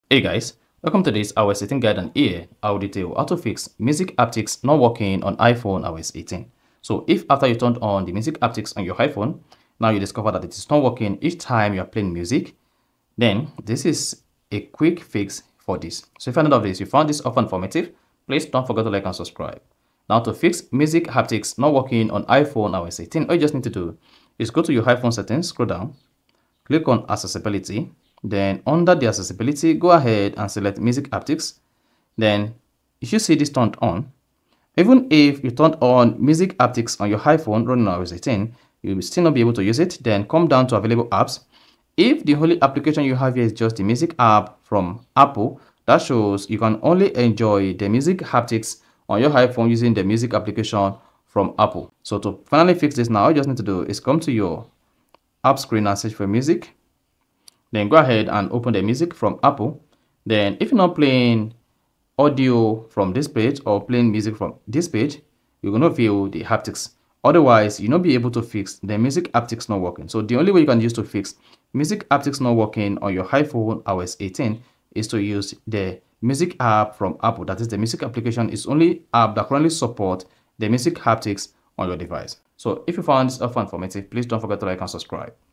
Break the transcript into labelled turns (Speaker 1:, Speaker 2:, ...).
Speaker 1: Hey guys, welcome to this iOS 18 guide, and here I'll detail how to fix music haptics not working on iPhone iOS 18. So if after you turned on the music haptics on your iPhone, now you discover that it is not working each time you are playing music, then this is a quick fix for this. So if you found this often informative, please don't forget to like and subscribe. Now to fix music haptics not working on iPhone iOS 18, all you just need to do is go to your iPhone settings, scroll down, click on accessibility. Then under the accessibility, go ahead and select music haptics. Then you should see this turned on. Even if you turned on music haptics on your iPhone running on iOS 18, you will still not be able to use it. Then come down to available apps. If the only application you have here is just the music app from Apple, that shows you can only enjoy the music haptics on your iPhone using the music application from Apple. So to finally fix this now, all you just need to do is come to your app screen and search for music. Then go ahead and open the music from Apple. Then if you're not playing audio from this page or playing music from this page, you're going to view the haptics. Otherwise, you'll not be able to fix the music haptics not working. So the only way you can use to fix music haptics not working on your iPhone iOS 18 is to use the music app from Apple. That is, the music application is only app that currently support the music haptics on your device. So if you found this offer informative, please don't forget to like and subscribe.